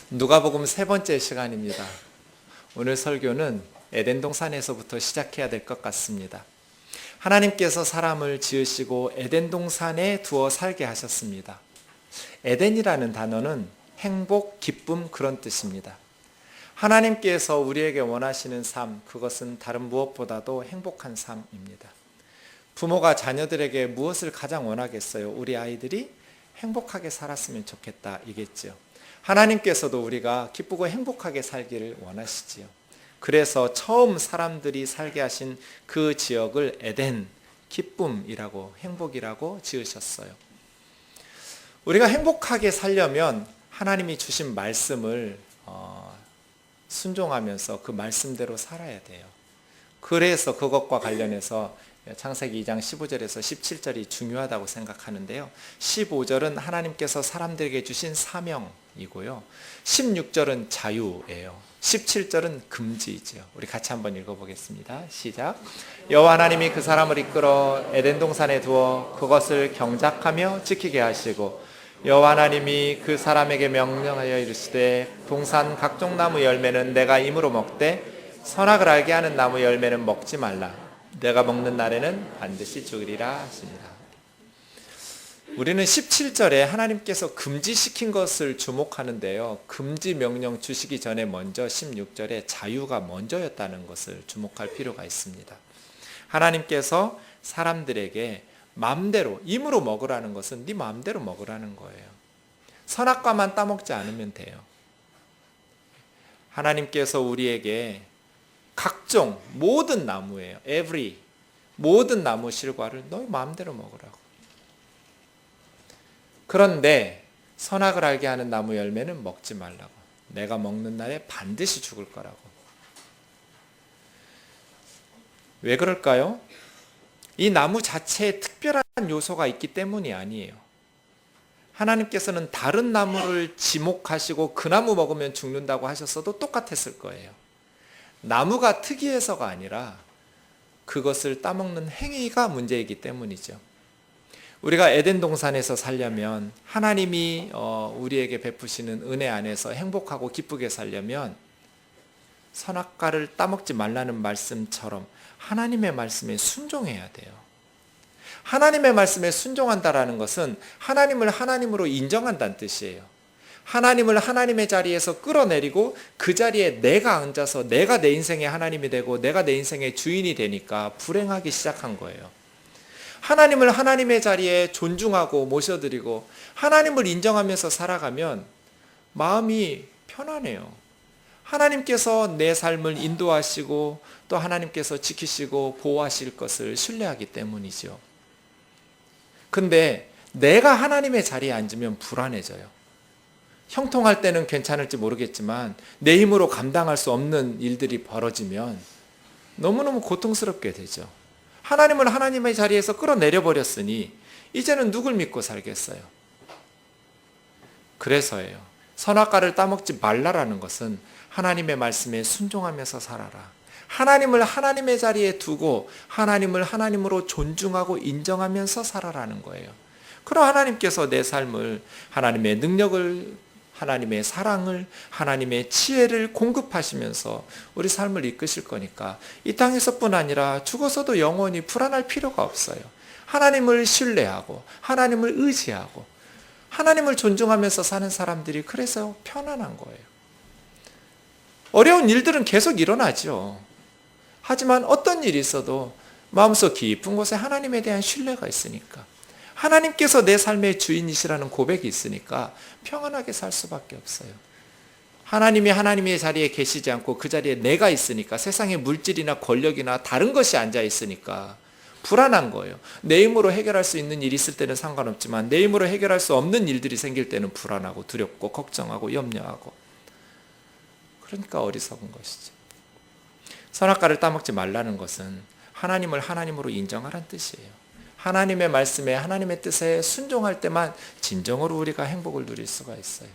누가복음 세 번째 시간입니다. 오늘 설교는 에덴 동산에서부터 시작해야 될 것 같습니다. 하나님께서 사람을 지으시고 에덴 동산에 두어 살게 하셨습니다. 에덴이라는 단어는 행복, 기쁨 그런 뜻입니다. 하나님께서 우리에게 원하시는 삶, 그것은 다른 무엇보다도 행복한 삶입니다. 부모가 자녀들에게 무엇을 가장 원하겠어요? 우리 아이들이 행복하게 살았으면 좋겠다 이겠죠. 하나님께서도 우리가 기쁘고 행복하게 살기를 원하시지요. 그래서 처음 사람들이 살게 하신 그 지역을 에덴, 기쁨이라고 행복이라고 지으셨어요. 우리가 행복하게 살려면 하나님이 주신 말씀을 순종하면서 그 말씀대로 살아야 돼요. 그래서 그것과 관련해서 창세기 2장 15절에서 17절이 중요하다고 생각하는데요. 15절은 하나님께서 사람들에게 주신 사명이고요. 16절은 자유예요. 17절은 금지이죠. 우리 같이 한번 읽어보겠습니다. 시작. 여호와 하나님이 그 사람을 이끌어 에덴 동산에 두어 그것을 경작하며 지키게 하시고 여호와 하나님이 그 사람에게 명령하여 이르시되 동산 각종 나무 열매는 내가 임으로 먹되 선악을 알게 하는 나무 열매는 먹지 말라. 내가 먹는 날에는 반드시 죽으리라 하십니다. 우리는 17절에 하나님께서 금지시킨 것을 주목하는데요. 금지 명령 주시기 전에 먼저 16절에 자유가 먼저였다는 것을 주목할 필요가 있습니다. 하나님께서 사람들에게 마음대로 임으로 먹으라는 것은 네 마음대로 먹으라는 거예요. 선악과만 따먹지 않으면 돼요. 하나님께서 우리에게 각종 모든 나무예요. every 모든 나무 실과를 너희 마음대로 먹으라고. 그런데 선악을 알게 하는 나무 열매는 먹지 말라고. 내가 먹는 날에 반드시 죽을 거라고. 왜 그럴까요? 이 나무 자체에 특별한 요소가 있기 때문이 아니에요. 하나님께서는 다른 나무를 지목하시고 그 나무 먹으면 죽는다고 하셨어도 똑같았을 거예요. 나무가 특이해서가 아니라 그것을 따먹는 행위가 문제이기 때문이죠. 우리가 에덴 동산에서 살려면 하나님이 우리에게 베푸시는 은혜 안에서 행복하고 기쁘게 살려면 선악과를 따먹지 말라는 말씀처럼 하나님의 말씀에 순종해야 돼요. 하나님의 말씀에 순종한다라는 것은 하나님을 하나님으로 인정한다는 뜻이에요. 하나님을 하나님의 자리에서 끌어내리고 그 자리에 내가 앉아서 내가 내 인생의 하나님이 되고 내가 내 인생의 주인이 되니까 불행하기 시작한 거예요. 하나님을 하나님의 자리에 존중하고 모셔드리고 하나님을 인정하면서 살아가면 마음이 편안해요. 하나님께서 내 삶을 인도하시고 또 하나님께서 지키시고 보호하실 것을 신뢰하기 때문이죠. 근데 내가 하나님의 자리에 앉으면 불안해져요. 형통할 때는 괜찮을지 모르겠지만 내 힘으로 감당할 수 없는 일들이 벌어지면 너무너무 고통스럽게 되죠. 하나님을 하나님의 자리에서 끌어내려 버렸으니 이제는 누굴 믿고 살겠어요? 그래서예요. 선악과를 따먹지 말라라는 것은 하나님의 말씀에 순종하면서 살아라. 하나님을 하나님의 자리에 두고 하나님을 하나님으로 존중하고 인정하면서 살아라는 거예요. 그럼 하나님께서 내 삶을 하나님의 능력을 하나님의 사랑을 하나님의 지혜를 공급하시면서 우리 삶을 이끄실 거니까 이 땅에서뿐 아니라 죽어서도 영원히 불안할 필요가 없어요. 하나님을 신뢰하고 하나님을 의지하고 하나님을 존중하면서 사는 사람들이 그래서 편안한 거예요. 어려운 일들은 계속 일어나죠. 하지만 어떤 일이 있어도 마음속 깊은 곳에 하나님에 대한 신뢰가 있으니까 하나님께서 내 삶의 주인이시라는 고백이 있으니까 평안하게 살 수밖에 없어요. 하나님이 하나님의 자리에 계시지 않고 그 자리에 내가 있으니까 세상의 물질이나 권력이나 다른 것이 앉아 있으니까 불안한 거예요. 내 힘으로 해결할 수 있는 일이 있을 때는 상관없지만 내 힘으로 해결할 수 없는 일들이 생길 때는 불안하고 두렵고 걱정하고 염려하고 그러니까 어리석은 것이죠. 선악과를 따먹지 말라는 것은 하나님을 하나님으로 인정하라는 뜻이에요. 하나님의 말씀에 하나님의 뜻에 순종할 때만 진정으로 우리가 행복을 누릴 수가 있어요.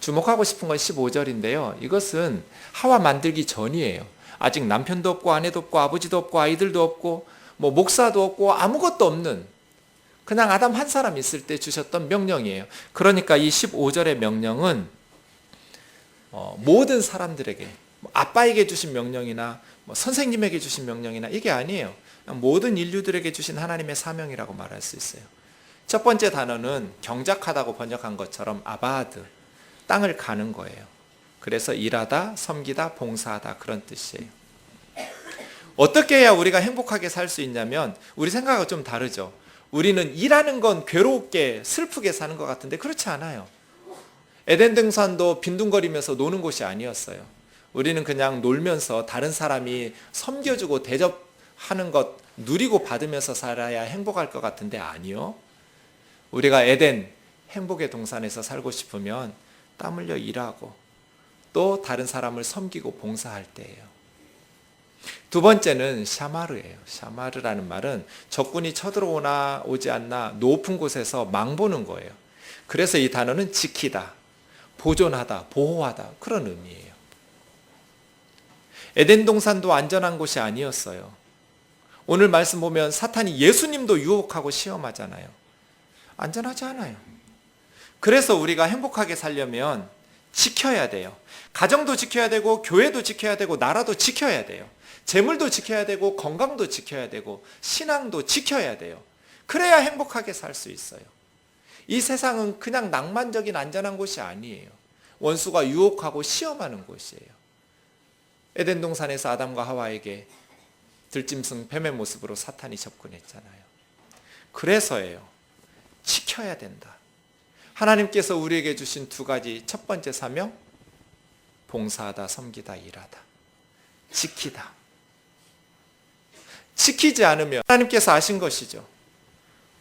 주목하고 싶은 건 15절인데요. 이것은 하와 만들기 전이에요. 아직 남편도 없고 아내도 없고 아버지도 없고 아이들도 없고 목사도 없고 아무것도 없는 그냥 아담 한 사람 있을 때 주셨던 명령이에요. 그러니까 이 15절의 명령은 모든 사람들에게 아빠에게 주신 명령이나 선생님에게 주신 명령이나 이게 아니에요. 모든 인류들에게 주신 하나님의 사명이라고 말할 수 있어요. 첫 번째 단어는 경작하다고 번역한 것처럼 아바드, 땅을 가는 거예요. 그래서 일하다, 섬기다, 봉사하다 그런 뜻이에요. 어떻게 해야 우리가 행복하게 살 수 있냐면 우리 생각과 좀 다르죠. 우리는 일하는 건 괴롭게 슬프게 사는 것 같은데 그렇지 않아요. 에덴 등산도 빈둥거리면서 노는 곳이 아니었어요. 우리는 그냥 놀면서 다른 사람이 섬겨주고 대접하는 것 누리고 받으면서 살아야 행복할 것 같은데 아니요. 우리가 에덴 행복의 동산에서 살고 싶으면 땀 흘려 일하고 또 다른 사람을 섬기고 봉사할 때예요. 두 번째는 샤마르예요. 샤마르라는 말은 적군이 쳐들어오나 오지 않나 높은 곳에서 망보는 거예요. 그래서 이 단어는 지키다, 보존하다, 보호하다 그런 의미예요. 에덴 동산도 안전한 곳이 아니었어요. 오늘 말씀 보면 사탄이 예수님도 유혹하고 시험하잖아요. 안전하지 않아요. 그래서 우리가 행복하게 살려면 지켜야 돼요. 가정도 지켜야 되고 교회도 지켜야 되고 나라도 지켜야 돼요. 재물도 지켜야 되고 건강도 지켜야 되고 신앙도 지켜야 돼요. 그래야 행복하게 살 수 있어요. 이 세상은 그냥 낭만적인 안전한 곳이 아니에요. 원수가 유혹하고 시험하는 곳이에요. 에덴 동산에서 아담과 하와에게 들짐승 뱀의 모습으로 사탄이 접근했잖아요. 그래서예요. 지켜야 된다. 하나님께서 우리에게 주신 두 가지 첫 번째 사명, 봉사하다, 섬기다, 일하다. 지키다. 지키지 않으면 하나님께서 아신 것이죠.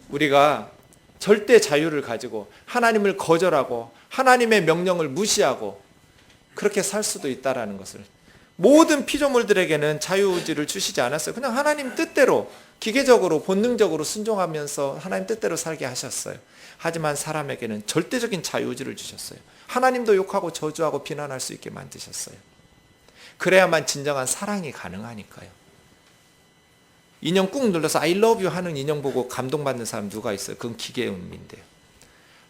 우리가 절대 자유를 가지고 하나님을 거절하고 하나님의 명령을 무시하고 그렇게 살 수도 있다는 것을. 모든 피조물들에게는 자유의지를 주시지 않았어요. 그냥 하나님 뜻대로 기계적으로 본능적으로 순종하면서 하나님 뜻대로 살게 하셨어요. 하지만 사람에게는 절대적인 자유의지를 주셨어요. 하나님도 욕하고 저주하고 비난할 수 있게 만드셨어요. 그래야만 진정한 사랑이 가능하니까요. 인형 꾹 눌러서 I love you 하는 인형 보고 감동받는 사람 누가 있어요? 그건 기계음인데요.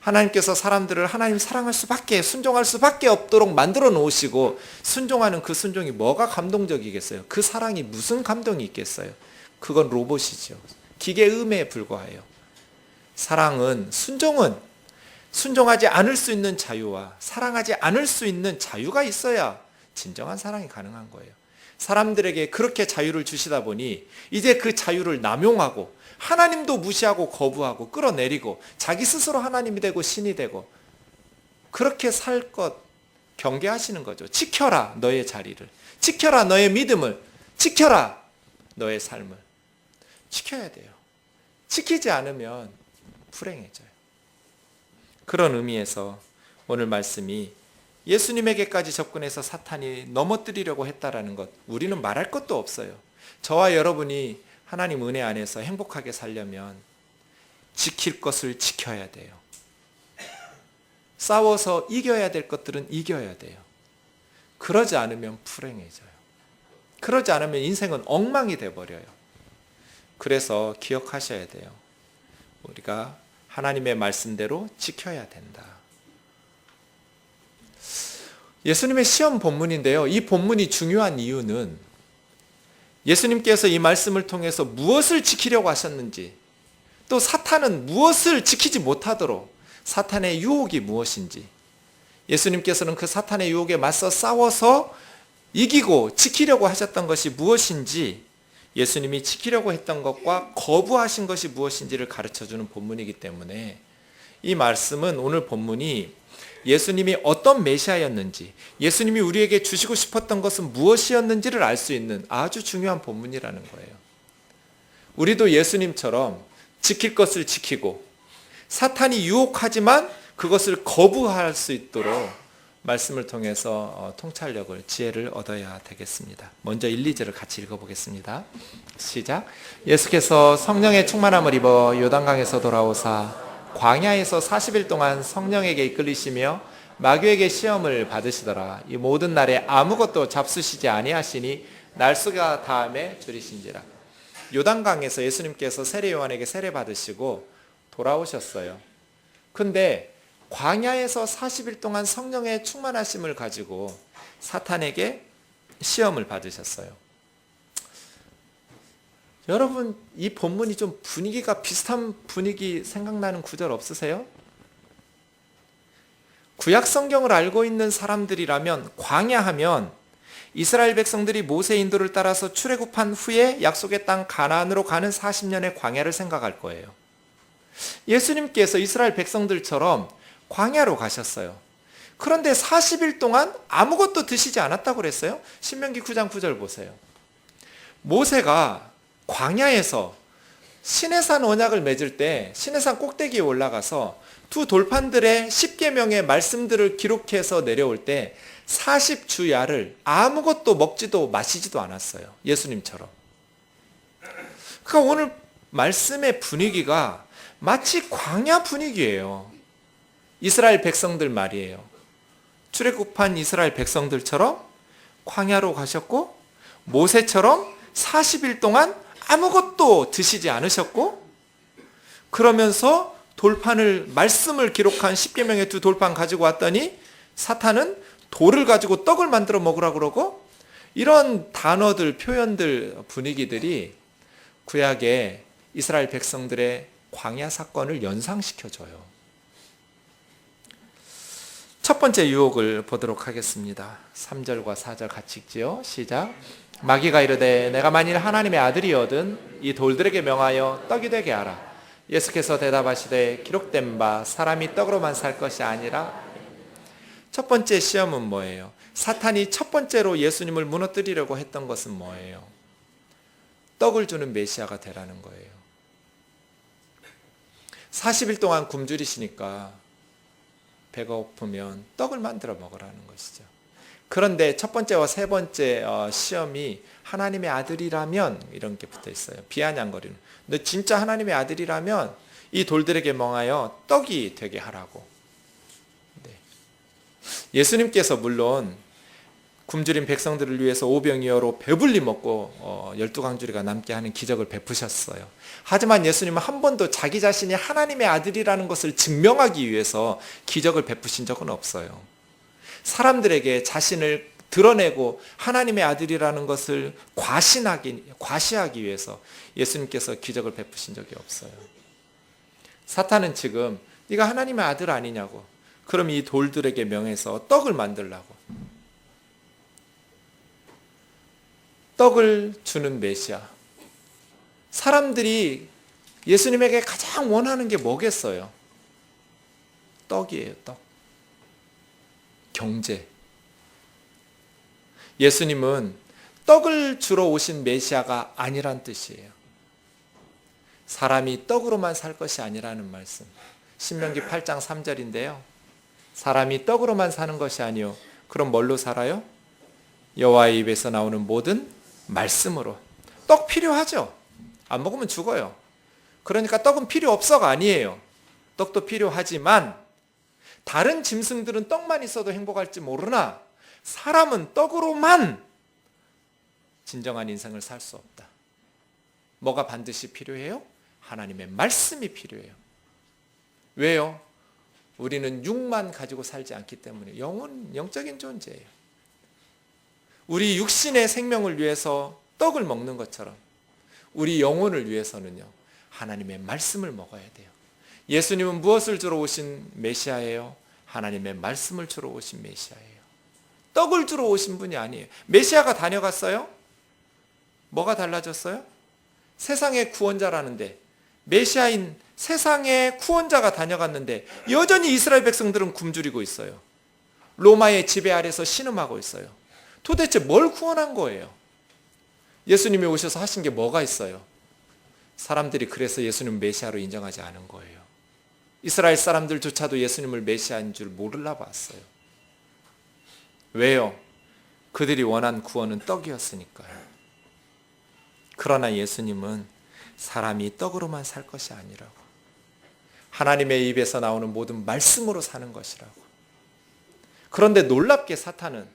하나님께서 사람들을 하나님 사랑할 수밖에, 순종할 수밖에 없도록 만들어 놓으시고 순종하는 그 순종이 뭐가 감동적이겠어요? 그 사랑이 무슨 감동이 있겠어요? 그건 로봇이죠. 기계음에 불과해요. 사랑은, 순종은 순종하지 않을 수 있는 자유와 사랑하지 않을 수 있는 자유가 있어야 진정한 사랑이 가능한 거예요. 사람들에게 그렇게 자유를 주시다 보니 이제 그 자유를 남용하고 하나님도 무시하고 거부하고 끌어내리고 자기 스스로 하나님이 되고 신이 되고 그렇게 살 것 경계하시는 거죠. 지켜라 너의 자리를, 지켜라 너의 믿음을, 지켜라 너의 삶을. 지켜야 돼요. 지키지 않으면 불행해져요. 그런 의미에서 오늘 말씀이 예수님에게까지 접근해서 사탄이 넘어뜨리려고 했다라는 것, 우리는 말할 것도 없어요. 저와 여러분이 하나님 은혜 안에서 행복하게 살려면 지킬 것을 지켜야 돼요. 싸워서 이겨야 될 것들은 이겨야 돼요. 그러지 않으면 불행해져요. 그러지 않으면 인생은 엉망이 돼버려요. 그래서 기억하셔야 돼요. 우리가 하나님의 말씀대로 지켜야 된다. 예수님의 시험 본문인데요. 이 본문이 중요한 이유는 예수님께서 이 말씀을 통해서 무엇을 지키려고 하셨는지, 또 사탄은 무엇을 지키지 못하도록 사탄의 유혹이 무엇인지, 예수님께서는 그 사탄의 유혹에 맞서 싸워서 이기고 지키려고 하셨던 것이 무엇인지, 예수님이 지키려고 했던 것과 거부하신 것이 무엇인지를 가르쳐주는 본문이기 때문에 이 말씀은, 오늘 본문이 예수님이 어떤 메시아였는지, 예수님이 우리에게 주시고 싶었던 것은 무엇이었는지를 알 수 있는 아주 중요한 본문이라는 거예요. 우리도 예수님처럼 지킬 것을 지키고 사탄이 유혹하지만 그것을 거부할 수 있도록 말씀을 통해서 통찰력을, 지혜를 얻어야 되겠습니다. 먼저 1, 2절을 같이 읽어보겠습니다. 시작. 예수께서 성령의 충만함을 입어 요단강에서 돌아오사 광야에서 40일 동안 성령에게 이끌리시며 마귀에게 시험을 받으시더라. 이 모든 날에 아무것도 잡수시지 아니하시니 날수가 다함에 줄이신지라. 요단강에서 예수님께서 세례 요한에게 세례 받으시고 돌아오셨어요. 근데 광야에서 40일 동안 성령의 충만하심을 가지고 사탄에게 시험을 받으셨어요. 여러분, 이 본문이 좀 분위기가 비슷한 분위기 생각나는 구절 없으세요? 구약 성경을 알고 있는 사람들이라면 광야하면 이스라엘 백성들이 모세 인도를 따라서 출애굽한 후에 약속의 땅 가나안으로 가는 40년의 광야를 생각할 거예요. 예수님께서 이스라엘 백성들처럼 광야로 가셨어요. 그런데 40일 동안 아무것도 드시지 않았다고 그랬어요. 신명기 9장 9절 보세요. 모세가 광야에서 시내산 언약을 맺을 때 시내산 꼭대기에 올라가서 두 돌판들의 10계명의 말씀들을 기록해서 내려올 때 40주야를 아무것도 먹지도 마시지도 않았어요. 예수님처럼. 그러니까 오늘 말씀의 분위기가 마치 광야 분위기예요. 이스라엘 백성들 말이에요. 출애굽한 이스라엘 백성들처럼 광야로 가셨고 모세처럼 40일 동안 아무것도 드시지 않으셨고 그러면서 돌판을 말씀을 기록한 10계명의 두 돌판 가지고 왔더니 사탄은 돌을 가지고 떡을 만들어 먹으라고 그러고 이런 단어들, 표현들, 분위기들이 구약의 이스라엘 백성들의 광야 사건을 연상시켜줘요. 첫 번째 유혹을 보도록 하겠습니다. 3절과 4절 같이 읽지요. 시작. 마귀가 이르되 내가 만일 하나님의 아들이거든 이 돌들에게 명하여 떡이 되게 하라. 예수께서 대답하시되 기록된 바 사람이 떡으로만 살 것이 아니라. 첫 번째 시험은 뭐예요? 사탄이 첫 번째로 예수님을 무너뜨리려고 했던 것은 뭐예요? 떡을 주는 메시아가 되라는 거예요. 40일 동안 굶주리시니까 배가 고프면 떡을 만들어 먹으라는 것이죠. 그런데 첫 번째와 세 번째 시험이 하나님의 아들이라면 이런 게 붙어 있어요. 비아냥거리는. 너 진짜 하나님의 아들이라면 이 돌들에게 명하여 떡이 되게 하라고. 네. 예수님께서 물론 굶주린 백성들을 위해서 오병이어로 배불리 먹고 12강주리가 남게 하는 기적을 베푸셨어요. 하지만 예수님은 한 번도 자기 자신이 하나님의 아들이라는 것을 증명하기 위해서 기적을 베푸신 적은 없어요. 사람들에게 자신을 드러내고 하나님의 아들이라는 것을 과시하기 위해서 예수님께서 기적을 베푸신 적이 없어요. 사탄은 지금 네가 하나님의 아들 아니냐고. 그럼 이 돌들에게 명해서 떡을 만들라고. 떡을 주는 메시아. 사람들이 예수님에게 가장 원하는 게 뭐겠어요? 떡이에요, 떡. 경제. 예수님은 떡을 주러 오신 메시아가 아니란 뜻이에요. 사람이 떡으로만 살 것이 아니라는 말씀. 신명기 8장 3절인데요. 사람이 떡으로만 사는 것이 아니요. 그럼 뭘로 살아요? 여호와의 입에서 나오는 모든 말씀으로. 떡 필요하죠. 안 먹으면 죽어요. 그러니까 떡은 필요 없어가 아니에요. 떡도 필요하지만 다른 짐승들은 떡만 있어도 행복할지 모르나 사람은 떡으로만 진정한 인생을 살 수 없다. 뭐가 반드시 필요해요? 하나님의 말씀이 필요해요. 왜요? 우리는 육만 가지고 살지 않기 때문에 영적인 존재예요. 우리 육신의 생명을 위해서 떡을 먹는 것처럼 우리 영혼을 위해서는요, 하나님의 말씀을 먹어야 돼요. 예수님은 무엇을 주러 오신 메시아예요? 하나님의 말씀을 주러 오신 메시아예요. 떡을 주러 오신 분이 아니에요. 메시아가 다녀갔어요? 뭐가 달라졌어요? 세상의 구원자라는데, 메시아인 세상의 구원자가 다녀갔는데 여전히 이스라엘 백성들은 굶주리고 있어요. 로마의 지배 아래서 신음하고 있어요. 도대체 뭘 구원한 거예요? 예수님이 오셔서 하신 게 뭐가 있어요? 사람들이 그래서 예수님 메시아로 인정하지 않은 거예요. 이스라엘 사람들조차도 예수님을 메시아인 줄 몰라 봤어요. 왜요? 그들이 원한 구원은 떡이었으니까요. 그러나 예수님은 사람이 떡으로만 살 것이 아니라고. 하나님의 입에서 나오는 모든 말씀으로 사는 것이라고. 그런데 놀랍게 사탄은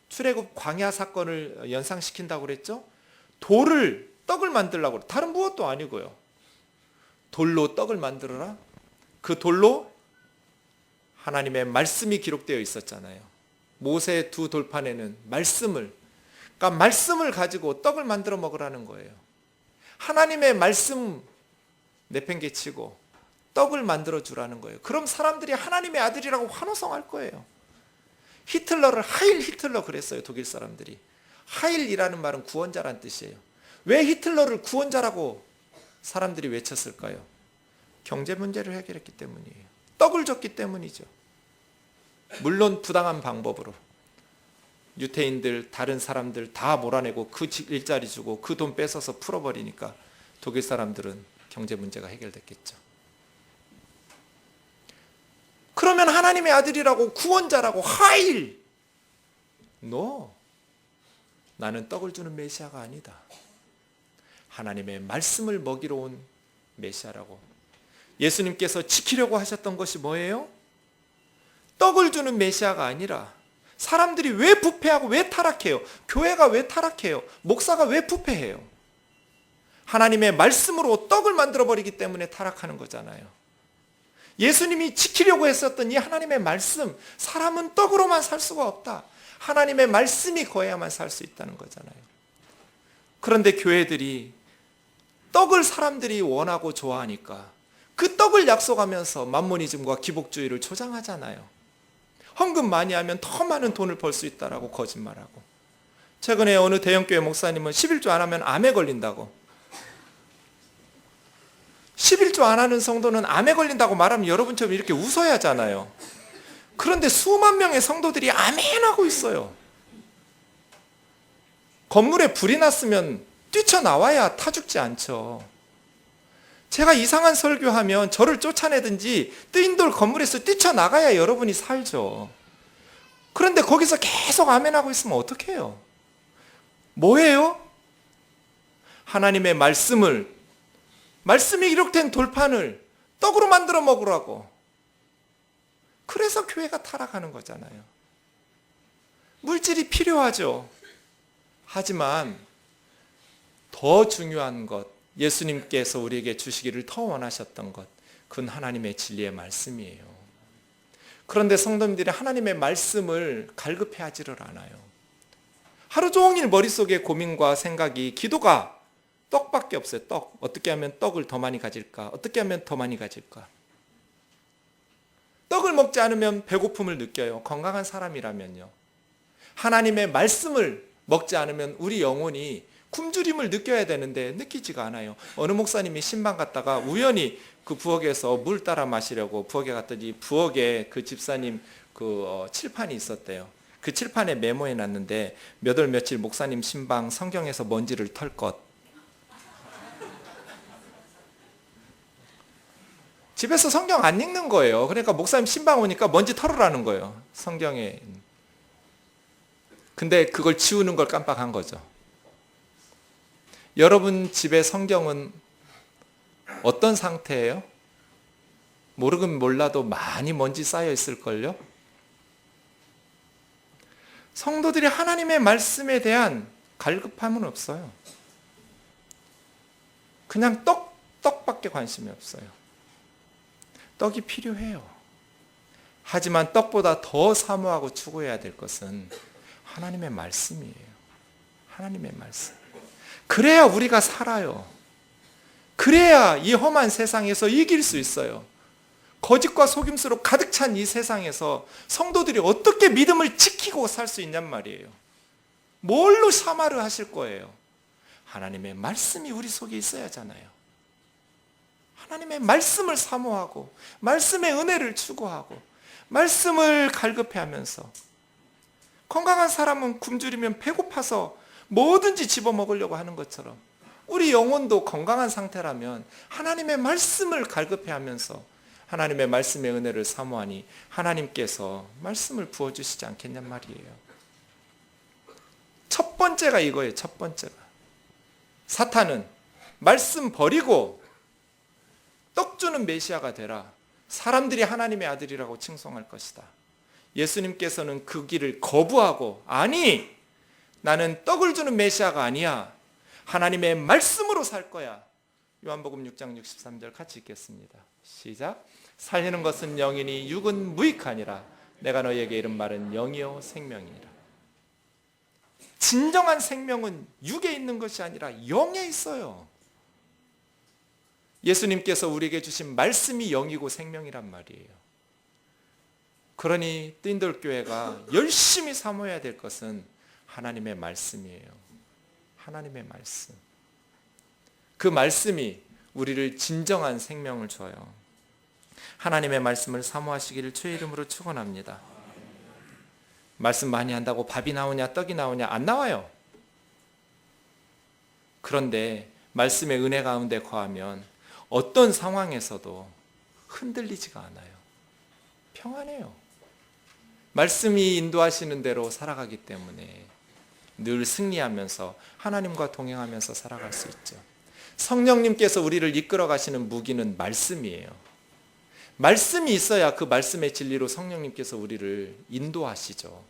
출애굽 광야 사건을 연상시킨다고 그랬죠? 떡을 만들라고. 다른 무엇도 아니고요. 돌로 떡을 만들어라. 그 돌로 하나님의 말씀이 기록되어 있었잖아요. 모세 두 돌판에는 그러니까 말씀을 가지고 떡을 만들어 먹으라는 거예요. 하나님의 말씀 내팽개치고 떡을 만들어 주라는 거예요. 그럼 사람들이 하나님의 아들이라고 환호성할 거예요. 히틀러를 하일 히틀러 그랬어요. 독일 사람들이. 하일이라는 말은 구원자란 뜻이에요. 왜 히틀러를 구원자라고 사람들이 외쳤을까요? 경제 문제를 해결했기 때문이에요. 떡을 줬기 때문이죠. 물론 부당한 방법으로 유태인들, 다른 사람들 다 몰아내고 그 일자리 주고 그 돈 뺏어서 풀어버리니까 독일 사람들은 경제 문제가 해결됐겠죠. 그러면 하나님의 아들이라고 구원자라고 하일! No. 나는 떡을 주는 메시아가 아니다. 하나님의 말씀을 먹이러 온 메시아라고. 예수님께서 지키려고 하셨던 것이 뭐예요? 떡을 주는 메시아가 아니라 사람들이 왜 부패하고 왜 타락해요? 교회가 왜 타락해요? 목사가 왜 부패해요? 하나님의 말씀으로 떡을 만들어버리기 때문에 타락하는 거잖아요. 예수님이 지키려고 했었던 이 하나님의 말씀, 사람은 떡으로만 살 수가 없다. 하나님의 말씀이 거해야만 살 수 있다는 거잖아요. 그런데 교회들이 떡을 사람들이 원하고 좋아하니까 그 떡을 약속하면서 만모니즘과 기복주의를 조장하잖아요. 헌금 많이 하면 더 많은 돈을 벌 수 있다라고 거짓말하고. 최근에 어느 대형교회 목사님은 11조 안 하면 암에 걸린다고. 11조 안 하는 성도는 암에 걸린다고 말하면 여러분처럼 이렇게 웃어야 하잖아요. 그런데 수만 명의 성도들이 아멘하고 있어요. 건물에 불이 났으면 뛰쳐나와야 타 죽지 않죠. 제가 이상한 설교하면 저를 쫓아내든지 뜨인 돌 건물에서 뛰쳐나가야 여러분이 살죠. 그런데 거기서 계속 아멘하고 있으면 어떡해요? 뭐예요? 하나님의 말씀이 기록된 돌판을 떡으로 만들어 먹으라고. 그래서 교회가 타락하는 거잖아요. 물질이 필요하죠. 하지만 더 중요한 것, 예수님께서 우리에게 주시기를 더 원하셨던 것, 그건 하나님의 진리의 말씀이에요. 그런데 성도님들이 하나님의 말씀을 갈급해하지를 않아요. 하루 종일 머릿속에 고민과 생각이, 기도가 떡밖에 없어요. 떡. 어떻게 하면 떡을 더 많이 가질까? 어떻게 하면 더 많이 가질까? 떡을 먹지 않으면 배고픔을 느껴요. 건강한 사람이라면요. 하나님의 말씀을 먹지 않으면 우리 영혼이 굶주림을 느껴야 되는데 느끼지가 않아요. 어느 목사님이 신방 갔다가 우연히 그 부엌에서 물 따라 마시려고 부엌에 갔더니 부엌에 그 집사님 칠판이 있었대요. 그 칠판에 메모해 놨는데 몇 월 며칠 목사님 신방 성경에서 먼지를 털 것. 집에서 성경 안 읽는 거예요. 그러니까 목사님 신방 오니까 먼지 털으라는 거예요. 성경에. 근데 그걸 지우는 걸 깜빡한 거죠. 여러분 집에 성경은 어떤 상태예요? 모르긴 몰라도 많이 먼지 쌓여 있을걸요? 성도들이 하나님의 말씀에 대한 갈급함은 없어요. 그냥 떡밖에 관심이 없어요. 떡이 필요해요. 하지만 떡보다 더 사모하고 추구해야 될 것은 하나님의 말씀이에요. 하나님의 말씀. 그래야 우리가 살아요. 그래야 이 험한 세상에서 이길 수 있어요. 거짓과 속임수로 가득 찬 이 세상에서 성도들이 어떻게 믿음을 지키고 살 수 있냔 말이에요. 뭘로 샤마르 하실 거예요? 하나님의 말씀이 우리 속에 있어야 하잖아요. 하나님의 말씀을 사모하고 말씀의 은혜를 추구하고 말씀을 갈급해하면서, 건강한 사람은 굶주리면 배고파서 뭐든지 집어먹으려고 하는 것처럼 우리 영혼도 건강한 상태라면 하나님의 말씀을 갈급해하면서 하나님의 말씀의 은혜를 사모하니 하나님께서 말씀을 부어주시지 않겠냔 말이에요. 첫 번째가 이거예요. 첫 번째가. 사탄은 말씀 버리고 떡 주는 메시아가 되라. 사람들이 하나님의 아들이라고 칭송할 것이다. 예수님께서는 그 길을 거부하고, 아니, 나는 떡을 주는 메시아가 아니야. 하나님의 말씀으로 살 거야. 요한복음 6장 63절 같이 읽겠습니다. 시작. 살리는 것은 영이니 육은 무익하니라. 내가 너희에게 이른 말은 영이요 생명이니라. 진정한 생명은 육에 있는 것이 아니라 영에 있어요. 예수님께서 우리에게 주신 말씀이 영이고 생명이란 말이에요. 그러니 띵돌교회가 열심히 사모해야 될 것은 하나님의 말씀이에요. 하나님의 말씀. 그 말씀이 우리를 진정한 생명을 줘요. 하나님의 말씀을 사모하시기를 주의 이름으로 축원합니다. 말씀 많이 한다고 밥이 나오냐 떡이 나오냐? 안 나와요. 그런데 말씀의 은혜 가운데 거하면 어떤 상황에서도 흔들리지가 않아요. 평안해요. 말씀이 인도하시는 대로 살아가기 때문에 늘 승리하면서 하나님과 동행하면서 살아갈 수 있죠. 성령님께서 우리를 이끌어 가시는 무기는 말씀이에요. 말씀이 있어야 그 말씀의 진리로 성령님께서 우리를 인도하시죠.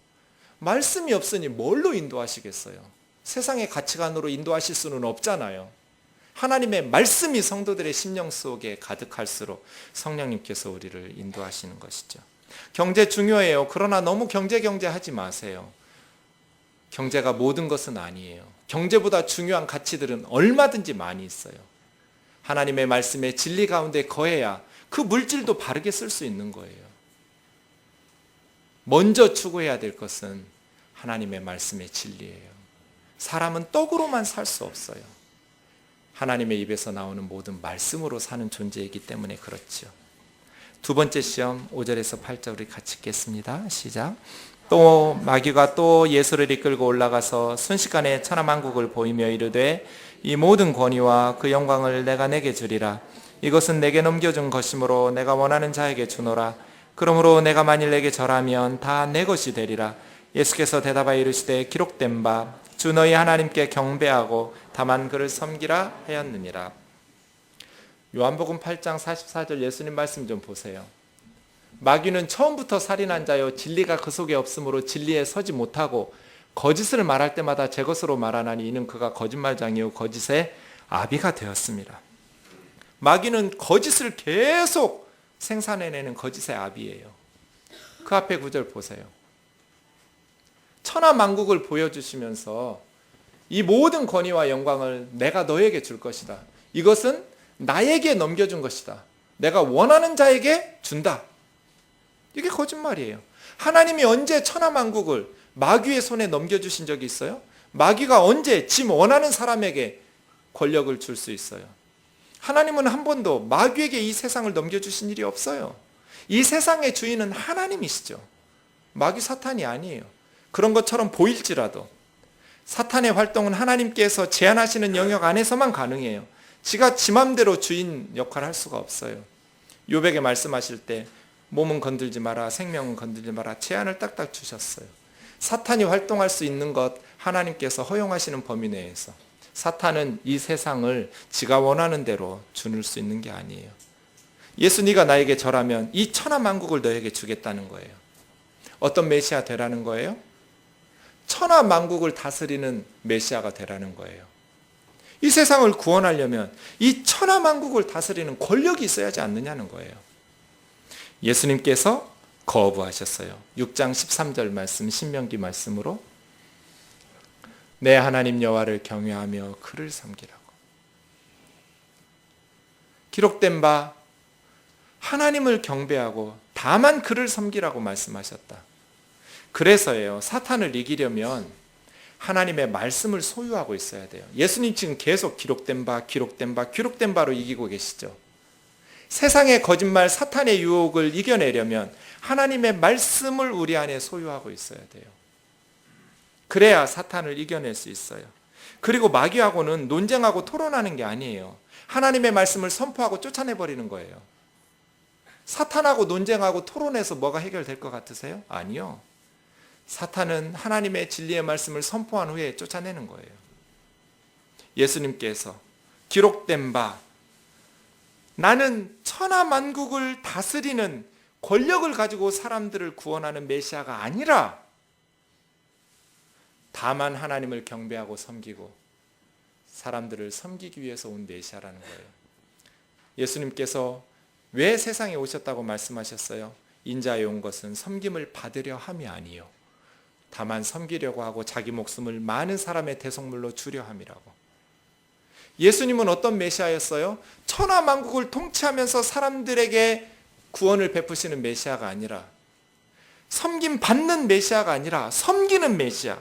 말씀이 없으니 뭘로 인도하시겠어요? 세상의 가치관으로 인도하실 수는 없잖아요. 하나님의 말씀이 성도들의 심령 속에 가득할수록 성령님께서 우리를 인도하시는 것이죠. 경제 중요해요. 그러나 너무 경제 하지 마세요. 경제가 모든 것은 아니에요. 경제보다 중요한 가치들은 얼마든지 많이 있어요. 하나님의 말씀의 진리 가운데 거해야 그 물질도 바르게 쓸 수 있는 거예요. 먼저 추구해야 될 것은 하나님의 말씀의 진리예요. 사람은 떡으로만 살 수 없어요. 하나님의 입에서 나오는 모든 말씀으로 사는 존재이기 때문에 그렇죠. 두 번째 시험 5절에서 8절 우리 같이 읽겠습니다. 시작. 또 마귀가 또 예수를 이끌고 올라가서 순식간에 천하만국을 보이며 이르되 이 모든 권위와 그 영광을 내가 내게 주리라. 이것은 내게 넘겨준 것이므로 내가 원하는 자에게 주노라. 그러므로 내가 만일 내게 절하면 다 내 것이 되리라. 예수께서 대답하여 이르시되 기록된 바 주 너희 하나님께 경배하고 다만 그를 섬기라 하였느니라. 요한복음 8장 44절 예수님 말씀 좀 보세요. 마귀는 처음부터 살인한 자요 진리가 그 속에 없으므로 진리에 서지 못하고 거짓을 말할 때마다 제 것으로 말하나니 이는 그가 거짓말장이요 거짓의 아비가 되었습니다. 마귀는 거짓을 계속 생산해내는 거짓의 아비예요. 그 앞에 구절 보세요. 천하만국을 보여주시면서 이 모든 권위와 영광을 내가 너에게 줄 것이다. 이것은 나에게 넘겨준 것이다. 내가 원하는 자에게 준다. 이게 거짓말이에요. 하나님이 언제 천하만국을 마귀의 손에 넘겨주신 적이 있어요? 마귀가 언제 지 원하는 사람에게 권력을 줄 수 있어요? 하나님은 한 번도 마귀에게 이 세상을 넘겨주신 일이 없어요. 이 세상의 주인은 하나님이시죠. 마귀 사탄이 아니에요. 그런 것처럼 보일지라도 사탄의 활동은 하나님께서 제한하시는 영역 안에서만 가능해요. 지가 지 맘대로 주인 역할을 할 수가 없어요. 욥에게 말씀하실 때 몸은 건들지 마라, 생명은 건들지 마라 제한을 딱딱 주셨어요. 사탄이 활동할 수 있는 것 하나님께서 허용하시는 범위 내에서. 사탄은 이 세상을 지가 원하는 대로 주는 수 있는 게 아니에요. 예수 네가 나에게 절하면 이 천하만국을 너에게 주겠다는 거예요. 어떤 메시아 되라는 거예요? 천하만국을 다스리는 메시아가 되라는 거예요. 이 세상을 구원하려면 이 천하만국을 다스리는 권력이 있어야지 않느냐는 거예요. 예수님께서 거부하셨어요. 6장 13절 말씀 신명기 말씀으로 내 하나님 여호와를 경외하며 그를 섬기라고. 기록된 바 하나님을 경배하고 다만 그를 섬기라고 말씀하셨다. 그래서예요. 사탄을 이기려면 하나님의 말씀을 소유하고 있어야 돼요. 예수님 지금 계속 기록된 바로 이기고 계시죠. 세상의 거짓말, 사탄의 유혹을 이겨내려면 하나님의 말씀을 우리 안에 소유하고 있어야 돼요. 그래야 사탄을 이겨낼 수 있어요. 그리고 마귀하고는 논쟁하고 토론하는 게 아니에요. 하나님의 말씀을 선포하고 쫓아내버리는 거예요. 사탄하고 논쟁하고 토론해서 뭐가 해결될 것 같으세요? 아니요. 사탄은 하나님의 진리의 말씀을 선포한 후에 쫓아내는 거예요. 예수님께서 기록된 바 나는 천하만국을 다스리는 권력을 가지고 사람들을 구원하는 메시아가 아니라 다만 하나님을 경배하고 섬기고 사람들을 섬기기 위해서 온 메시아라는 거예요. 예수님께서 왜 세상에 오셨다고 말씀하셨어요? 인자에 온 것은 섬김을 받으려 함이 아니요 다만 섬기려고 하고 자기 목숨을 많은 사람의 대속물로 주려 함이라고. 예수님은 어떤 메시아였어요? 천하 만국을 통치하면서 사람들에게 구원을 베푸시는 메시아가 아니라, 섬김 받는 메시아가 아니라 섬기는 메시아,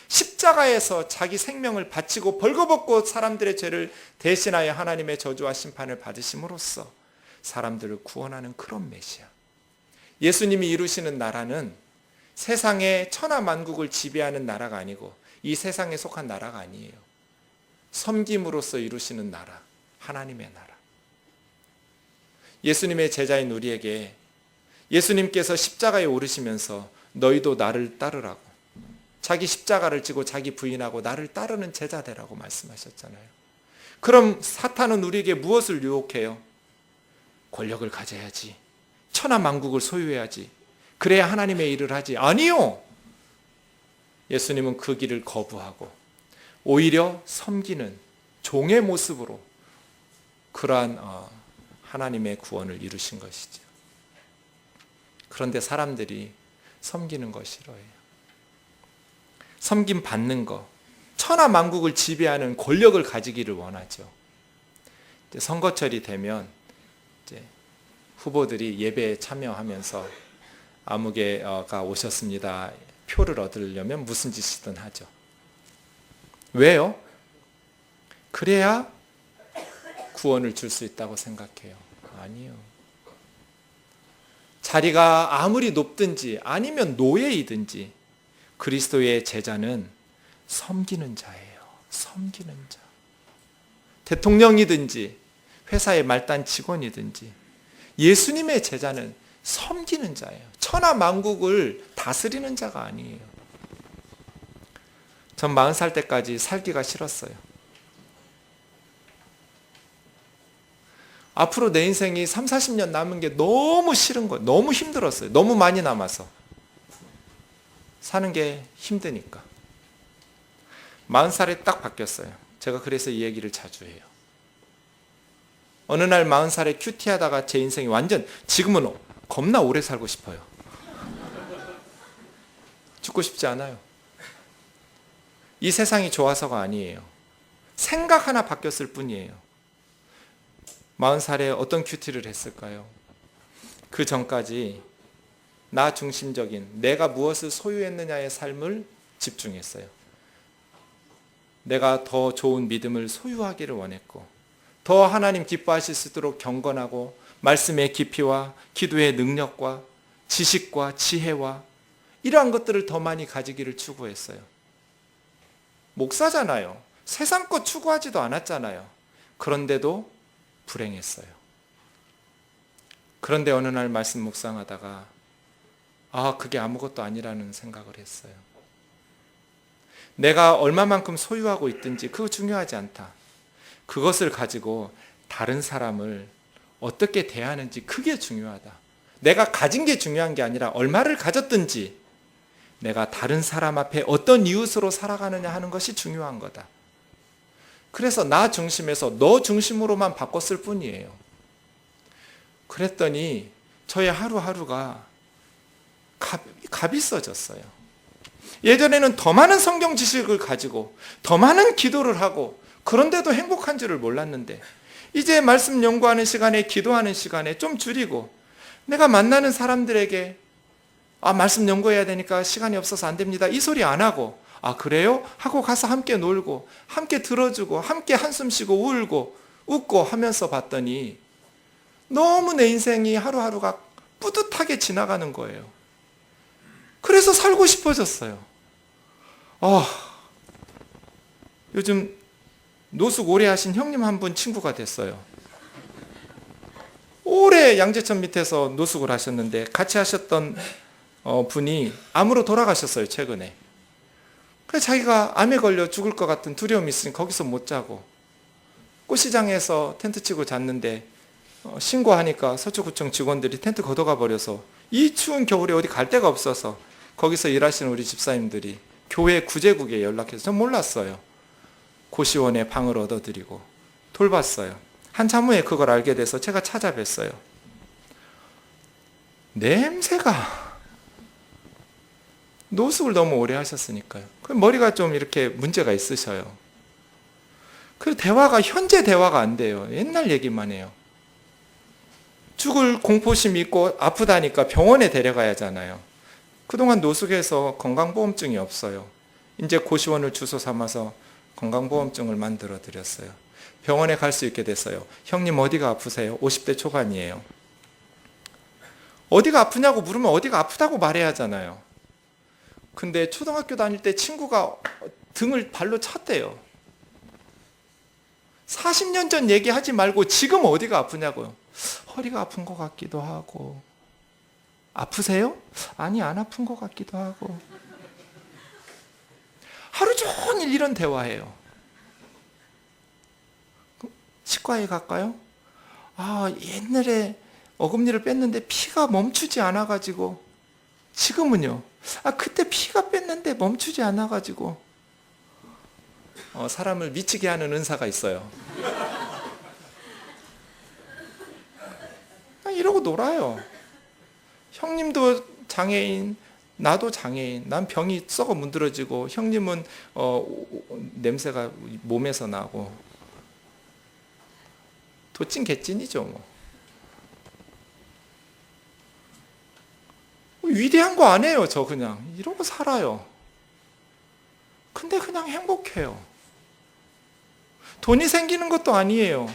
십자가에서 자기 생명을 바치고 벌거벗고 사람들의 죄를 대신하여 하나님의 저주와 심판을 받으심으로써 사람들을 구원하는 그런 메시아. 예수님이 이루시는 나라는 세상의 천하 만국을 지배하는 나라가 아니고 이 세상에 속한 나라가 아니에요. 섬김으로써 이루시는 나라, 하나님의 나라. 예수님의 제자인 우리에게 예수님께서 십자가에 오르시면서 너희도 나를 따르라고, 자기 십자가를 지고 자기 부인하고 나를 따르는 제자 되라고 말씀하셨잖아요. 그럼 사탄은 우리에게 무엇을 유혹해요? 권력을 가져야지, 천하 만국을 소유해야지, 그래야 하나님의 일을 하지. 아니요. 예수님은 그 길을 거부하고 오히려 섬기는 종의 모습으로 그러한 하나님의 구원을 이루신 것이죠. 그런데 사람들이 섬기는 거 싫어해요. 섬김 받는 거, 천하 만국을 지배하는 권력을 가지기를 원하죠. 선거철이 되면 이제 후보들이 예배에 참여하면서 아무개가 오셨습니다, 표를 얻으려면 무슨 짓이든 하죠. 왜요? 그래야 구원을 줄 수 있다고 생각해요. 아니요. 자리가 아무리 높든지 아니면 노예이든지 그리스도의 제자는 섬기는 자예요. 섬기는 자. 대통령이든지 회사의 말단 직원이든지 예수님의 제자는 섬기는 자예요. 천하 만국을 다스리는 자가 아니에요. 전 40살 때까지 살기가 싫었어요. 앞으로 내 인생이 30, 40년 남은 게 너무 싫은 거예요. 너무 힘들었어요. 너무 많이 남아서. 사는 게 힘드니까. 40살에 딱 바뀌었어요. 제가 그래서 이 얘기를 자주 해요. 어느 날 40살에 큐티하다가 제 인생이 완전, 지금은 겁나 오래 살고 싶어요. 죽고 싶지 않아요. 이 세상이 좋아서가 아니에요. 생각 하나 바뀌었을 뿐이에요. 40살에 어떤 큐티를 했을까요? 그 전까지 나 중심적인 내가 무엇을 소유했느냐의 삶을 집중했어요. 내가 더 좋은 믿음을 소유하기를 원했고, 더 하나님 기뻐하실 수 있도록 경건하고 말씀의 깊이와 기도의 능력과 지식과 지혜와 이러한 것들을 더 많이 가지기를 추구했어요. 목사잖아요. 세상 것 추구하지도 않았잖아요. 그런데도 불행했어요. 그런데 어느 날 말씀 묵상하다가 그게 아무것도 아니라는 생각을 했어요. 내가 얼마만큼 소유하고 있든지 그거 중요하지 않다. 그것을 가지고 다른 사람을 어떻게 대하는지 그게 중요하다. 내가 가진 게 중요한 게 아니라 얼마를 가졌든지 내가 다른 사람 앞에 어떤 이웃으로 살아가느냐 하는 것이 중요한 거다. 그래서 나 중심에서 너 중심으로만 바꿨을 뿐이에요. 그랬더니 저의 하루하루가 값이 있어졌어요. 예전에는 더 많은 성경 지식을 가지고 더 많은 기도를 하고 그런데도 행복한 줄을 몰랐는데 이제 말씀 연구하는 시간에, 기도하는 시간에 좀 줄이고 내가 만나는 사람들에게 말씀 연구해야 되니까 시간이 없어서 안 됩니다, 이 소리 안 하고 그래요? 하고 가서 함께 놀고 함께 들어주고 함께 한숨 쉬고 울고 웃고 하면서 봤더니 너무 내 인생이 하루하루가 뿌듯하게 지나가는 거예요. 그래서 살고 싶어졌어요. 요즘 노숙 오래 하신 형님 한 분 친구가 됐어요. 오래 양재천 밑에서 노숙을 하셨는데 같이 하셨던 분이 암으로 돌아가셨어요, 최근에. 그래서 자기가 암에 걸려 죽을 것 같은 두려움이 있으니 거기서 못 자고 꽃시장에서 텐트 치고 잤는데 신고하니까 서초구청 직원들이 텐트 걷어가 버려서 이 추운 겨울에 어디 갈 데가 없어서 거기서 일하시는 우리 집사님들이 교회 구제국에 연락해서 전 몰랐어요. 고시원에 방을 얻어드리고 돌봤어요. 한참 후에 그걸 알게 돼서 제가 찾아뵀어요. 냄새가, 노숙을 너무 오래 하셨으니까요. 그 머리가 좀 이렇게 문제가 있으셔요. 그 대화가, 현재 대화가 안 돼요. 옛날 얘기만 해요. 죽을 공포심이 있고 아프다니까 병원에 데려가야 하잖아요. 그동안 노숙해서 건강보험증이 없어요. 이제 고시원을 주소 삼아서 건강보험증을 만들어 드렸어요. 병원에 갈 수 있게 됐어요. 형님 어디가 아프세요? 50대 초반이에요. 어디가 아프냐고 물으면 어디가 아프다고 말해야 하잖아요. 근데 초등학교 다닐 때 친구가 등을 발로 찼대요. 40년 전 얘기하지 말고 지금 어디가 아프냐고요. 허리가 아픈 것 같기도 하고. 아프세요? 아니, 안 아픈 것 같기도 하고. 하루 종일 이런 대화해요. 치과에 갈까요? 옛날에 어금니를 뺐는데 피가 멈추지 않아가지고. 지금은요? 그때 피가 뺐는데 멈추지 않아가지고. 사람을 미치게 하는 은사가 있어요. 이러고 놀아요. 형님도 장애인, 나도 장애인. 난 병이 썩어 문드러지고 형님은 냄새가 몸에서 나고. 도찐 개찐이죠 뭐. 위대한 거 안 해요. 저 그냥 이러고 살아요. 근데 그냥 행복해요. 돈이 생기는 것도 아니에요.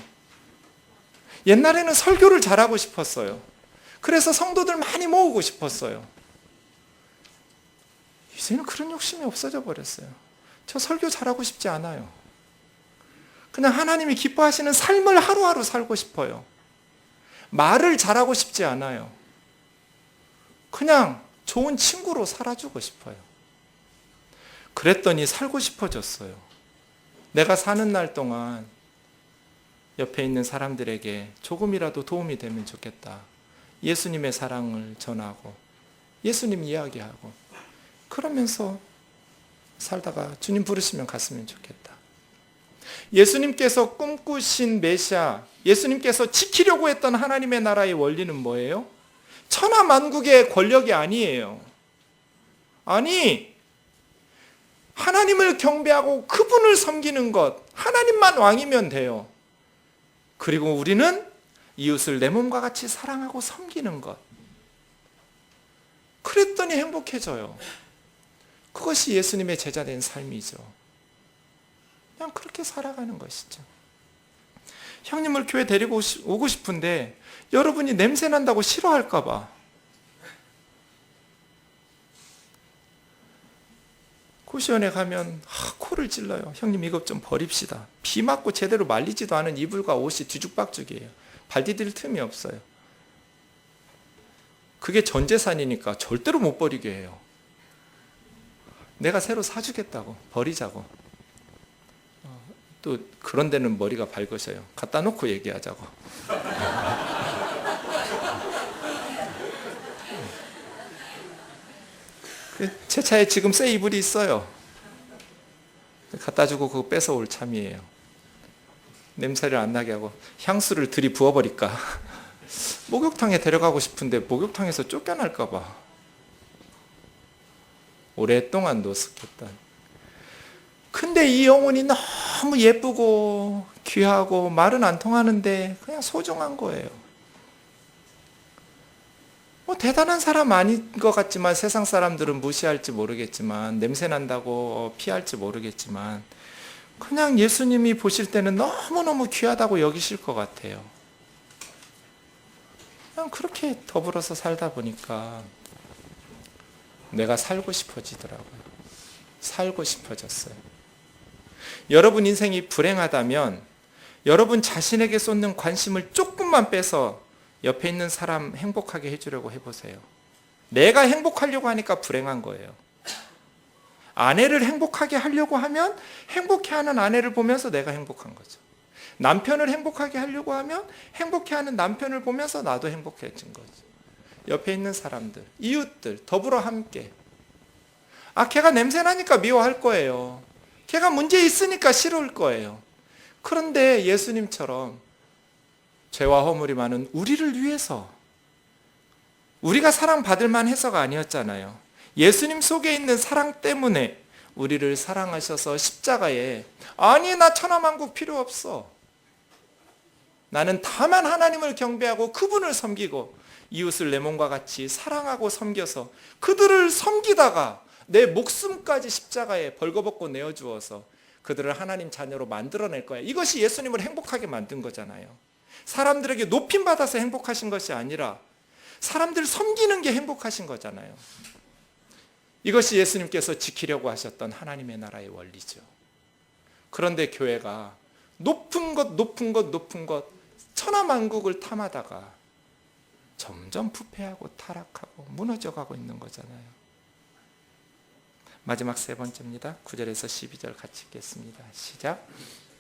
옛날에는 설교를 잘하고 싶었어요. 그래서 성도들 많이 모으고 싶었어요. 이제는 그런 욕심이 없어져 버렸어요. 저 설교 잘하고 싶지 않아요. 그냥 하나님이 기뻐하시는 삶을 하루하루 살고 싶어요. 말을 잘하고 싶지 않아요. 그냥 좋은 친구로 살아주고 싶어요. 그랬더니 살고 싶어졌어요. 내가 사는 날 동안 옆에 있는 사람들에게 조금이라도 도움이 되면 좋겠다. 예수님의 사랑을 전하고 예수님 이야기하고 그러면서 살다가 주님 부르시면 갔으면 좋겠다. 예수님께서 꿈꾸신 메시아, 예수님께서 지키려고 했던 하나님의 나라의 원리는 뭐예요? 천하만국의 권력이 아니에요. 아니, 하나님을 경배하고 그분을 섬기는 것, 하나님만 왕이면 돼요. 그리고 우리는 이웃을 내 몸과 같이 사랑하고 섬기는 것. 그랬더니 행복해져요. 그것이 예수님의 제자된 삶이죠. 그냥 그렇게 살아가는 것이죠. 형님을 교회 데리고 오고 싶은데 여러분이 냄새 난다고 싫어할까 봐. 고시원에 가면 코를 찔러요. 형님 이것 좀 버립시다. 비 맞고 제대로 말리지도 않은 이불과 옷이 뒤죽박죽이에요. 발 디딜 틈이 없어요. 그게 전 재산이니까 절대로 못 버리게 해요. 내가 새로 사주겠다고, 버리자고. 또 그런 데는 머리가 밝으셔요. 갖다 놓고 얘기하자고. 제 차에 지금 새 이불이 있어요. 갖다 주고 그거 뺏어올 참이에요. 냄새를 안 나게 하고 향수를 들이부어버릴까. 목욕탕에 데려가고 싶은데 목욕탕에서 쫓겨날까 봐. 오랫동안 노숙했다. 근데 이 영혼이 너무 예쁘고 귀하고 말은 안 통하는데 그냥 소중한 거예요. 뭐 대단한 사람 아닌 것 같지만 세상 사람들은 무시할지 모르겠지만 냄새 난다고 피할지 모르겠지만 그냥 예수님이 보실 때는 너무너무 귀하다고 여기실 것 같아요. 그냥 그렇게 더불어서 살다 보니까 내가 살고 싶어지더라고요. 살고 싶어졌어요. 여러분 인생이 불행하다면 여러분 자신에게 쏟는 관심을 조금만 빼서 옆에 있는 사람 행복하게 해주려고 해보세요. 내가 행복하려고 하니까 불행한 거예요. 아내를 행복하게 하려고 하면 행복해하는 아내를 보면서 내가 행복한 거죠. 남편을 행복하게 하려고 하면 행복해하는 남편을 보면서 나도 행복해진 거죠. 옆에 있는 사람들, 이웃들 더불어 함께. 걔가 냄새나니까 미워할 거예요. 걔가 문제 있으니까 싫을 거예요. 그런데 예수님처럼 죄와 허물이 많은 우리를 위해서 우리가 사랑받을 만해서가 아니었잖아요. 예수님 속에 있는 사랑 때문에 우리를 사랑하셔서 십자가에 아니 나 천하만국 필요 없어. 나는 다만 하나님을 경배하고 그분을 섬기고 이웃을 내 몸과 같이 사랑하고 섬겨서 그들을 섬기다가 내 목숨까지 십자가에 벌거벗고 내어주어서 그들을 하나님 자녀로 만들어낼 거야. 이것이 예수님을 행복하게 만든 거잖아요. 사람들에게 높임받아서 행복하신 것이 아니라 사람들 섬기는 게 행복하신 거잖아요. 이것이 예수님께서 지키려고 하셨던 하나님의 나라의 원리죠. 그런데 교회가 높은 것 천하만국을 탐하다가 점점 부패하고 타락하고 무너져가고 있는 거잖아요. 마지막 세 번째입니다. 9절에서 12절 같이 읽겠습니다. 시작.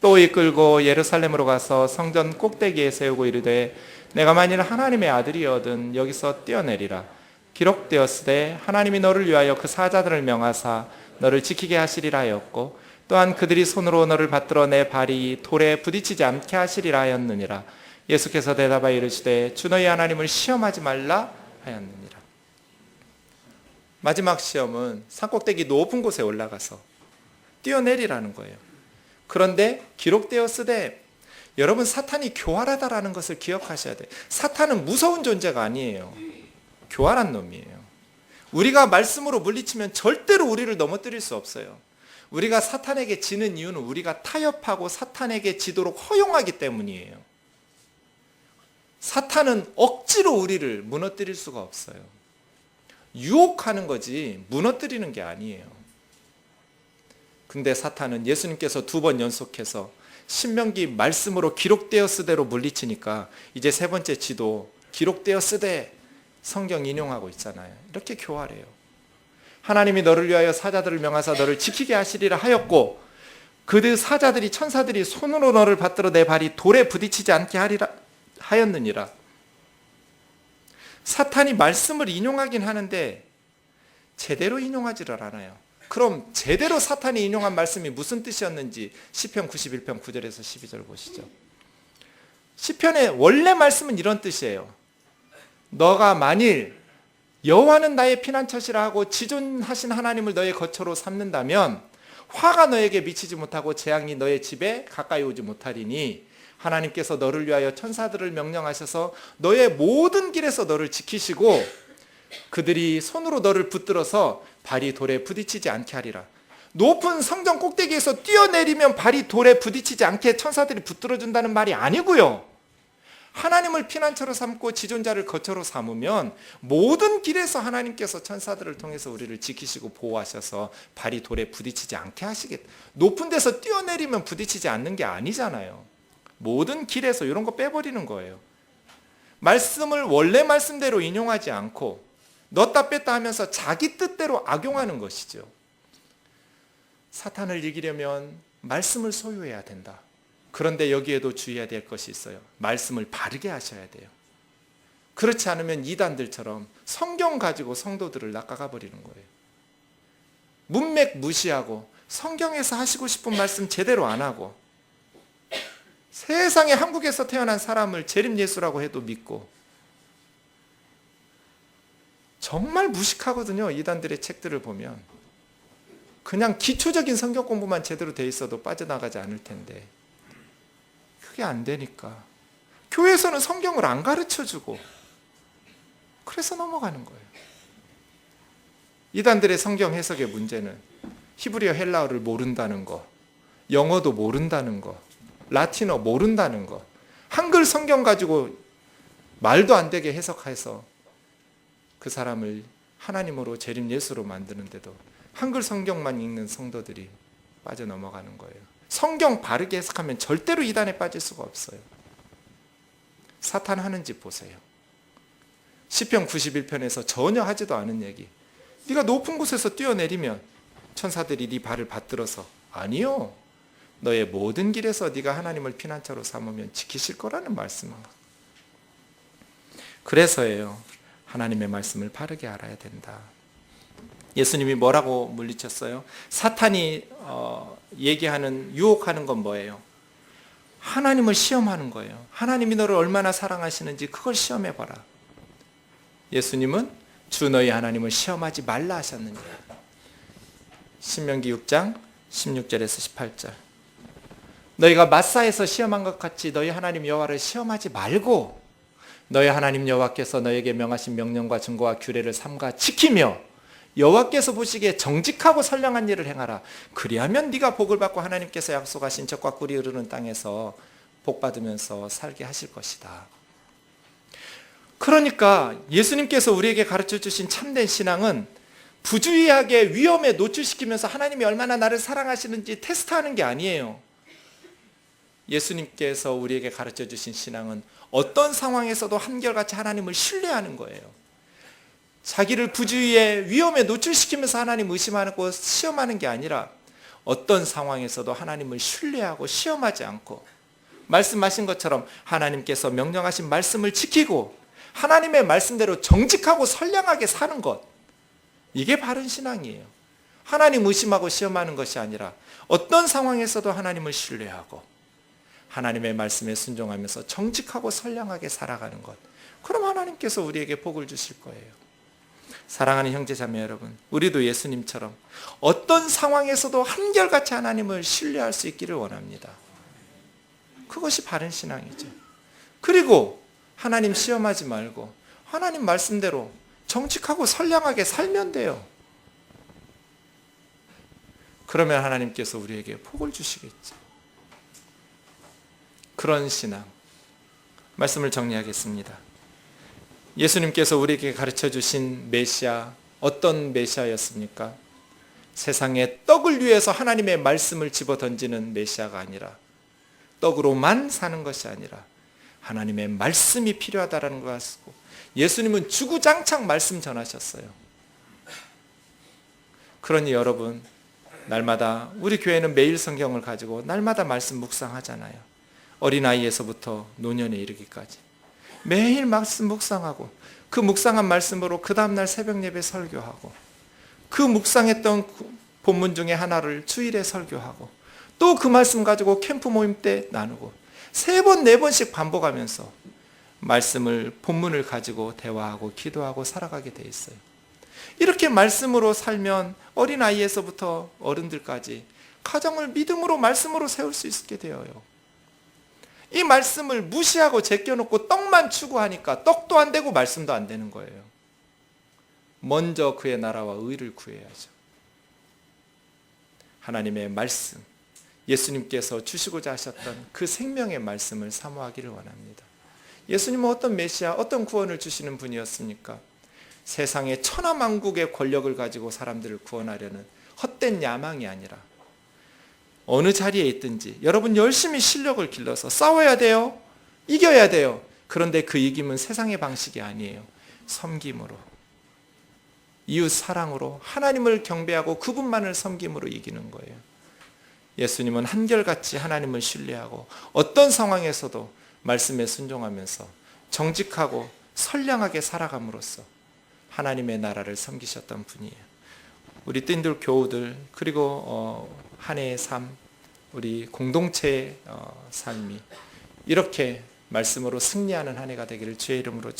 또 이끌고 예루살렘으로 가서 성전 꼭대기에 세우고 이르되 내가 만일 하나님의 아들이거든 여기서 뛰어내리라. 기록되었으되 하나님이 너를 위하여 그 사자들을 명하사 너를 지키게 하시리라 하였고 또한 그들이 손으로 너를 받들어 내 발이 돌에 부딪히지 않게 하시리라 하였느니라. 예수께서 대답하여 이르시되 주 너희 하나님을 시험하지 말라 하였느니라. 마지막 시험은 산꼭대기 높은 곳에 올라가서 뛰어내리라는 거예요. 그런데 기록되었으되 여러분 사탄이 교활하다라는 것을 기억하셔야 돼요. 사탄은 무서운 존재가 아니에요. 교활한 놈이에요. 우리가 말씀으로 물리치면 절대로 우리를 넘어뜨릴 수 없어요. 우리가 사탄에게 지는 이유는 우리가 타협하고 사탄에게 지도록 허용하기 때문이에요. 사탄은 억지로 우리를 무너뜨릴 수가 없어요. 유혹하는 거지 무너뜨리는 게 아니에요. 근데 사탄은 예수님께서 2번 연속해서 신명기 말씀으로 기록되었으대로 물리치니까 이제 세 번째 지도 기록되었으되 성경 인용하고 있잖아요. 이렇게 교활해요. 하나님이 너를 위하여 사자들을 명하사 너를 지키게 하시리라 하였고 그 사자들이 천사들이 손으로 너를 받들어 내 발이 돌에 부딪히지 않게 하리라 하였느니라. 사탄이 말씀을 인용하긴 하는데 제대로 인용하지를 않아요. 그럼 제대로 사탄이 인용한 말씀이 무슨 뜻이었는지 시편 91편 9절에서 12절 보시죠. 시편의 원래 말씀은 이런 뜻이에요. 너가 만일 여호와는 나의 피난처시라 하고 지존하신 하나님을 너의 거처로 삼는다면 화가 너에게 미치지 못하고 재앙이 너의 집에 가까이 오지 못하리니 하나님께서 너를 위하여 천사들을 명령하셔서 너의 모든 길에서 너를 지키시고 그들이 손으로 너를 붙들어서 발이 돌에 부딪히지 않게 하리라. 높은 성전 꼭대기에서 뛰어내리면 발이 돌에 부딪히지 않게 천사들이 붙들어준다는 말이 아니고요. 하나님을 피난처로 삼고 지존자를 거처로 삼으면 모든 길에서 하나님께서 천사들을 통해서 우리를 지키시고 보호하셔서 발이 돌에 부딪히지 않게 하시겠다. 높은 데서 뛰어내리면 부딪히지 않는 게 아니잖아요. 모든 길에서 이런 거 빼버리는 거예요. 말씀을 원래 말씀대로 인용하지 않고 넣었다 뺐다 하면서 자기 뜻대로 악용하는 것이죠. 사탄을 이기려면 말씀을 소유해야 된다. 그런데 여기에도 주의해야 될 것이 있어요. 말씀을 바르게 하셔야 돼요. 그렇지 않으면 이단들처럼 성경 가지고 성도들을 낚아가 버리는 거예요. 문맥 무시하고 성경에서 하시고 싶은 말씀 제대로 안 하고 세상에 한국에서 태어난 사람을 재림예수라고 해도 믿고 정말 무식하거든요. 이단들의 책들을 보면 그냥 기초적인 성경 공부만 제대로 돼 있어도 빠져나가지 않을 텐데 그게 안 되니까 교회에서는 성경을 안 가르쳐주고 그래서 넘어가는 거예요. 이단들의 성경 해석의 문제는 히브리어 헬라어를 모른다는 거, 영어도 모른다는 거, 라틴어 모른다는 거, 한글 성경 가지고 말도 안 되게 해석해서 그 사람을 하나님으로 재림 예수로 만드는데도 한글 성경만 읽는 성도들이 빠져넘어가는 거예요. 성경 바르게 해석하면 절대로 이단에 빠질 수가 없어요. 사탄 하는 짓 보세요. 시편 91편에서 전혀 하지도 않은 얘기. 네가 높은 곳에서 뛰어내리면 천사들이 네 발을 받들어서 아니요. 너의 모든 길에서 네가 하나님을 피난처로 삼으면 지키실 거라는 말씀입니다. 그래서예요. 하나님의 말씀을 바르게 알아야 된다. 예수님이 뭐라고 물리쳤어요? 사탄이 얘기하는 유혹하는 건 뭐예요? 하나님을 시험하는 거예요. 하나님이 너를 얼마나 사랑하시는지 그걸 시험해봐라. 예수님은 주 너희 하나님을 시험하지 말라 하셨느니라. 신명기 6장 16절에서 18절. 너희가 마사에서 시험한 것 같이 너희 하나님 여호와를 시험하지 말고 너희 하나님 여호와께서 너희에게 명하신 명령과 증거와 규례를 삼가 지키며 여호와께서 보시기에 정직하고 선량한 일을 행하라. 그리하면 네가 복을 받고 하나님께서 약속하신 젖과 꿀이 흐르는 땅에서 복 받으면서 살게 하실 것이다. 그러니까 예수님께서 우리에게 가르쳐 주신 참된 신앙은 부주의하게 위험에 노출시키면서 하나님이 얼마나 나를 사랑하시는지 테스트하는 게 아니에요. 예수님께서 우리에게 가르쳐 주신 신앙은 어떤 상황에서도 한결같이 하나님을 신뢰하는 거예요. 자기를 부주의에 위험에 노출시키면서 하나님 의심하고 시험하는 게 아니라 어떤 상황에서도 하나님을 신뢰하고 시험하지 않고 말씀하신 것처럼 하나님께서 명령하신 말씀을 지키고 하나님의 말씀대로 정직하고 선량하게 사는 것, 이게 바른 신앙이에요. 하나님 의심하고 시험하는 것이 아니라 어떤 상황에서도 하나님을 신뢰하고 하나님의 말씀에 순종하면서 정직하고 선량하게 살아가는 것, 그럼 하나님께서 우리에게 복을 주실 거예요. 사랑하는 형제자매 여러분, 우리도 예수님처럼 어떤 상황에서도 한결같이 하나님을 신뢰할 수 있기를 원합니다. 그것이 바른 신앙이죠. 그리고 하나님 시험하지 말고 하나님 말씀대로 정직하고 선량하게 살면 돼요. 그러면 하나님께서 우리에게 복을 주시겠죠. 그런 신앙, 말씀을 정리하겠습니다. 예수님께서 우리에게 가르쳐 주신 메시아, 어떤 메시아였습니까? 세상에 떡을 위해서 하나님의 말씀을 집어던지는 메시아가 아니라, 떡으로만 사는 것이 아니라 하나님의 말씀이 필요하다는 것이고, 예수님은 주구장창 말씀 전하셨어요. 그러니 여러분, 날마다 우리 교회는 매일 성경을 가지고 날마다 말씀 묵상하잖아요. 어린아이에서부터 노년에 이르기까지 매일 말씀 묵상하고, 그 묵상한 말씀으로 그 다음날 새벽 예배 설교하고, 그 묵상했던 본문 중에 하나를 주일에 설교하고, 또 그 말씀 가지고 캠프 모임 때 나누고, 3번, 4번씩 반복하면서 말씀을, 본문을 가지고 대화하고 기도하고 살아가게 돼 있어요. 이렇게 말씀으로 살면 어린아이에서부터 어른들까지 가정을 믿음으로, 말씀으로 세울 수 있게 되어요. 이 말씀을 무시하고 제껴놓고 떡만 추구하니까 떡도 안 되고 말씀도 안 되는 거예요. 먼저 그의 나라와 의를 구해야죠. 하나님의 말씀, 예수님께서 주시고자 하셨던 그 생명의 말씀을 사모하기를 원합니다. 예수님은 어떤 메시아, 어떤 구원을 주시는 분이었습니까? 세상의 천하만국의 권력을 가지고 사람들을 구원하려는 헛된 야망이 아니라 어느 자리에 있든지 여러분 열심히 실력을 길러서 싸워야 돼요. 이겨야 돼요. 그런데 그 이김은 세상의 방식이 아니에요. 섬김으로, 이웃 사랑으로, 하나님을 경배하고 그분만을 섬김으로 이기는 거예요. 예수님은 한결같이 하나님을 신뢰하고 어떤 상황에서도 말씀에 순종하면서 정직하고 선량하게 살아감으로써 하나님의 나라를 섬기셨던 분이에요. 우리 띵들 교우들, 그리고 한 해의 삶, 우리 공동체의 삶이 이렇게 말씀으로 승리하는 한 해가 되기를 주의 이름으로